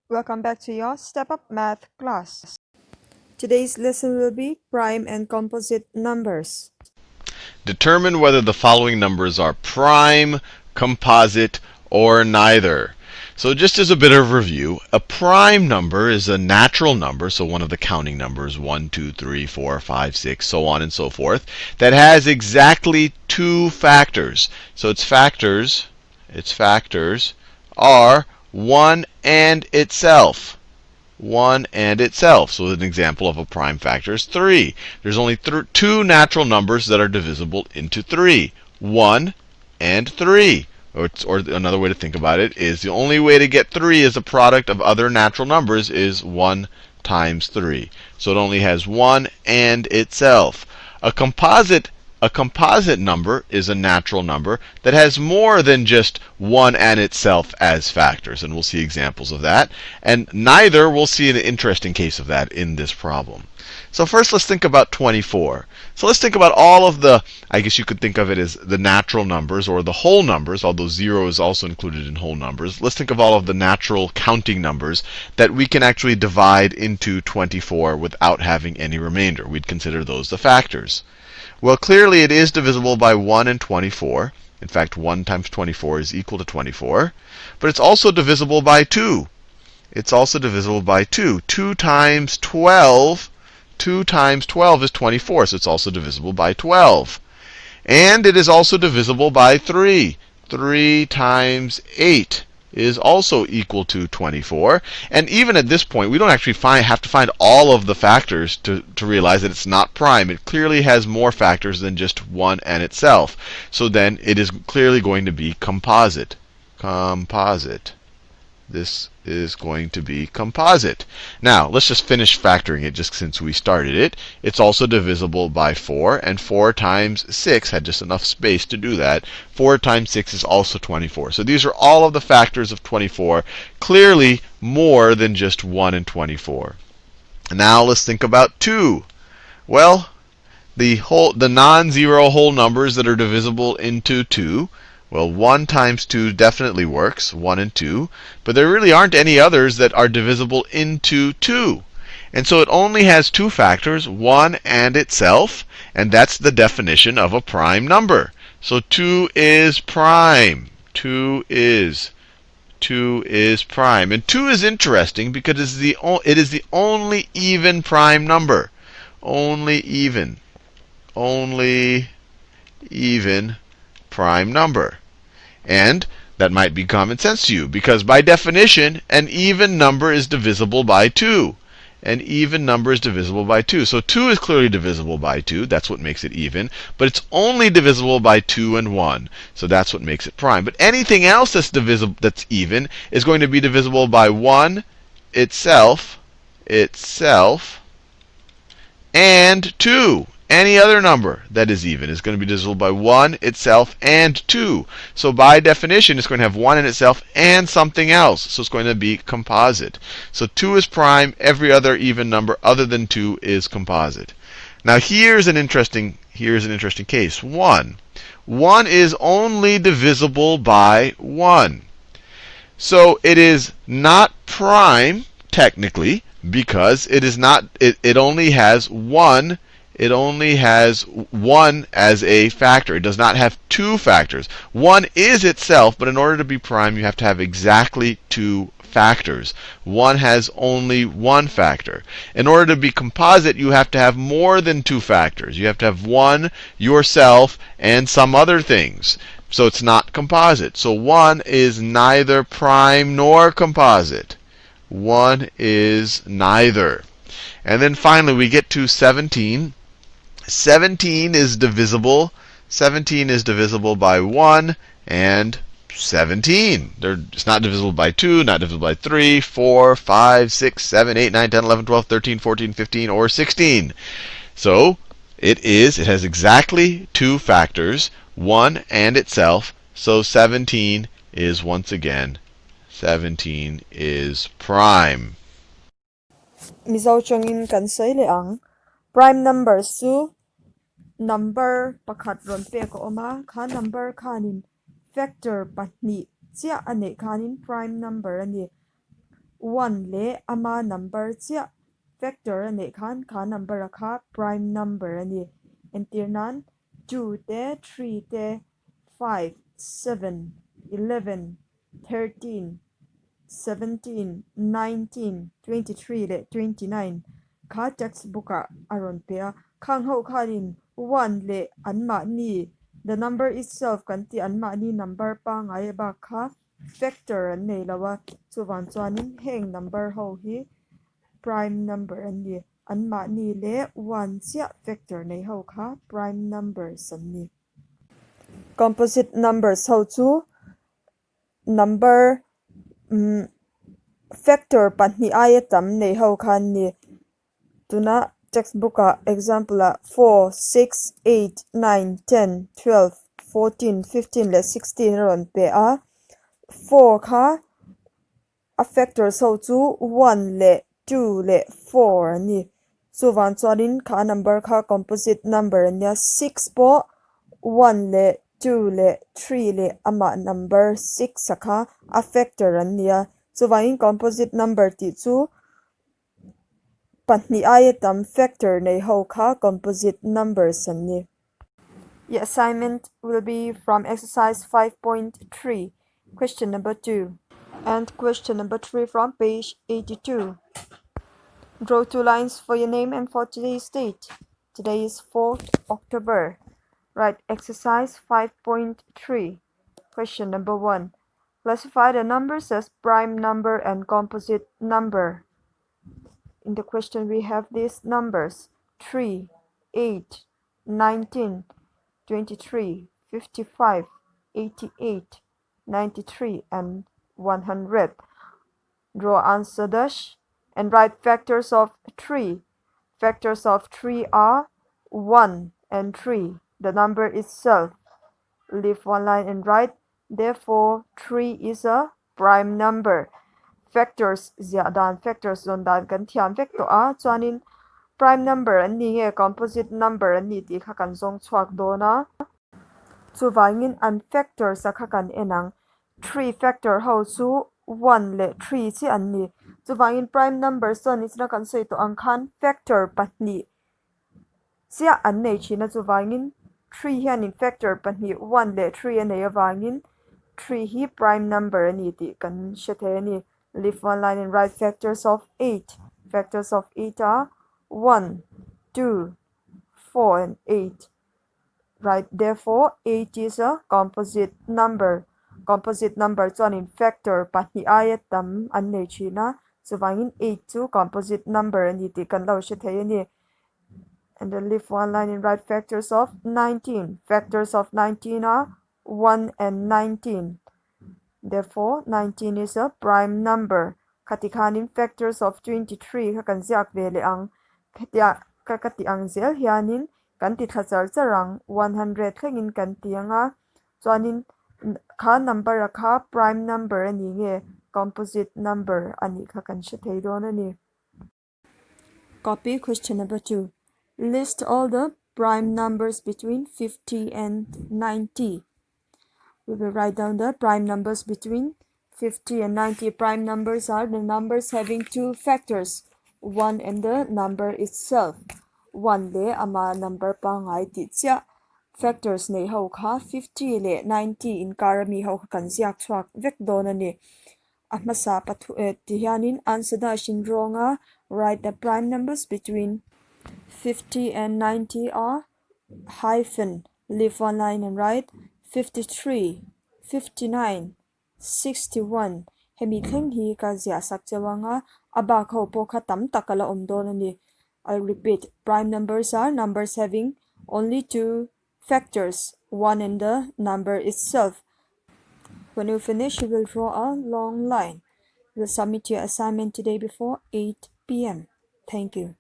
Welcome back to your Step Up Math class. Today's lesson will be prime and composite numbers. Determine whether the following numbers are prime, composite, or neither. So just as a bit of review, a prime number is a natural number, so one of the counting numbers, 1, 2, 3, 4, 5, 6, so on and so forth, that has exactly two factors. So its factors are 1 and itself. 1 and itself. So an example of a prime factor is 3. There's only two natural numbers that are divisible into 3. 1 and 3. Or another way to think about it is the only way to get 3 as a product of other natural numbers is 1 times 3. So it only has 1 and itself. A composite number is a natural number that has more than just 1 and itself as factors, and we'll see examples of that. And neither, we'll see an interesting case of that in this problem. So first, let's think about 24. So let's think about all of the, I guess you could think of it as the natural numbers or the whole numbers, although 0 is also included in whole numbers. Let's think of all of the natural counting numbers that we can actually divide into 24 without having any remainder. We'd consider those the factors. Well, clearly it is divisible by 1 and 24. In fact, 1 times 24 is equal to 24. But it's also divisible by 2. It's also divisible by 2. 2 times 12 is 24, so it's also divisible by 12. And it is also divisible by 3. 3 times 8 is also equal to 24. And even at this point, we don't actually have to find all of the factors to realize that it's not prime. It clearly has more factors than just 1 and itself. So then it is clearly going to be composite. Composite. This is going to be composite. Now, let's just finish factoring it just since we started it. It's also divisible by 4, and 4 times 6 had just enough space to do that. 4 times 6 is also 24. So these are all of the factors of 24, clearly more than just 1 and 24. Now let's think about 2. Well, the non-zero whole numbers that are divisible into 2. Well, 1 times 2 definitely works, 1 and 2. But there really aren't any others that are divisible into 2. And so it only has two factors, 1 and itself. And that's the definition of a prime number. So 2 is prime. 2 is prime. And 2 is interesting because it is the only even prime number. Only even prime number. And that might be common sense to you, because by definition, an even number is divisible by 2. An even number is divisible by 2. So 2 is clearly divisible by 2. That's what makes it even. But it's only divisible by 2 and 1. So that's what makes it prime. But anything else that's even is going to be divisible by 1, itself, and 2. Any other number that is even is going to be divisible by 1, itself, and 2. So by definition, it's going to have 1 in itself and something else. So it's going to be composite. So 2 is prime. Every other even number other than 2 is composite. Now here's an interesting case. 1. 1 is only divisible by 1. So it is not prime, technically, because it only has 1. It only has 1 as a factor. It does not have two factors. 1 is itself, but in order to be prime, you have to have exactly two factors. 1 has only one factor. In order to be composite, you have to have more than two factors. You have to have 1, yourself, and some other things. So it's not composite. So 1 is neither prime nor composite. 1 is neither. And then finally, we get to 17. 17 is divisible. 17 is divisible by 1 and 17. It's not divisible by 2, not divisible by 3, 4, 5, 6, 7, 8, 9, 10, 11, 12, 13, 14, 15, or 16. So it has exactly two factors, 1 and itself. So 17 is once again, 17 is prime. Mizo chongin kansay leang prime numbers su number pakhat ron pe ko oma kha number khanin factor pahni chia ane khanin prime number ani 1 le ama number chia factor ani khan kha number a kha prime number ani entir nan 2 te 3 te 5 7 11 13 17 19 23 le 29 kha textbook a aron pe a khang ho kharin 1 le anma ni the number itself kan ti anma ni number pa ngai ba kha factor an nei lawa chuwan chuanin heng number ho hi prime number an ni anma ni le 1 chia factor nei ho kha prime numbers an ni composite numbers ho chu number factor pahnih aia tam nei ho khan ni tuna textbook a example a 4 6 8 9 10 12 14 15 le 16 ron pe a 4 kha a factor so chu 1 le 2 le 4 ani chuwan chuanin kha number kha composite number ania 6 po 1 le 2 le 3 le ama number 6 kha a factor ania chuwanin composite number ti chu pahnih aia tam factor nei ho kha composite numbers ani. The assignment will be from exercise 5.3, question number 2. And question number 3 from page 82. Draw 2 lines for your name and for today's date. Today is 4th October. Write exercise 5.3. Question number 1. Classify the numbers as prime number and composite number. In the question we have these numbers 3, 8, 19, 23, 55, 88, 93, and 100. Draw answer dash and write factors of 3. Factors of 3 are 1 and 3, the number itself. Leave one line and write, therefore 3 is a prime number. Factors zia dan factors zon dan kan thiam vek to a chuanin prime number an ni nge composite number an ni ti kha kan zong chhuak dona chuwangin an factors a kha kan enang 3 factor ho chu 1 le 3 chi an ni chuwangin prime number son isna kan sei to ang khan factor pahnih chia an nei thina chuwangin 3 hianin factor pahnih 1 le 3 an nei awangin 3 hi prime number ani ti kan hre the ani. Leave one line and write factors of 8. Factors of 8 are 1, 2, 4, and 8. Right, therefore 8 is a composite number. Composite number chuanin factor pahnih aia tam an nei thina chuwangin 8 chu composite number ani ti kan lo hre thei ani. And then leave one line and write factors of 19. Factors of 19 are 1 and 19. Therefore, 19 is a prime number. Katikhanin factors of 23 ka kan ziak ve le ang kati ang zel hianin kan ti thachar charang 100 thlengin kan tianga chuanin kha number a kha prime number ani nge composite number ani kha kan hre thei don ani. Copy question number 2. List all the prime numbers between 50 and 90. We will write down the prime numbers between 50 and 90. Prime numbers are the numbers having two factors, 1 and the number itself. 1 le ama number pa ngai ti chia factors nei ho kha 50 le 90 in karami ho kan ziak chhuak vek don ani. Ahmasa pathu ti hianin answer da shin ronga write the prime numbers between 50 and 90 are hyphen. Leave one line and write 53, 59, 61. Hemi thleng hi ka zia sak chawanga aba kho po kha tam takala omdon ani. I'll repeat. Prime numbers are numbers having only two factors, 1 and the number itself. When you finish, you will draw a long line. You will submit your assignment today before 8 p.m. Thank you.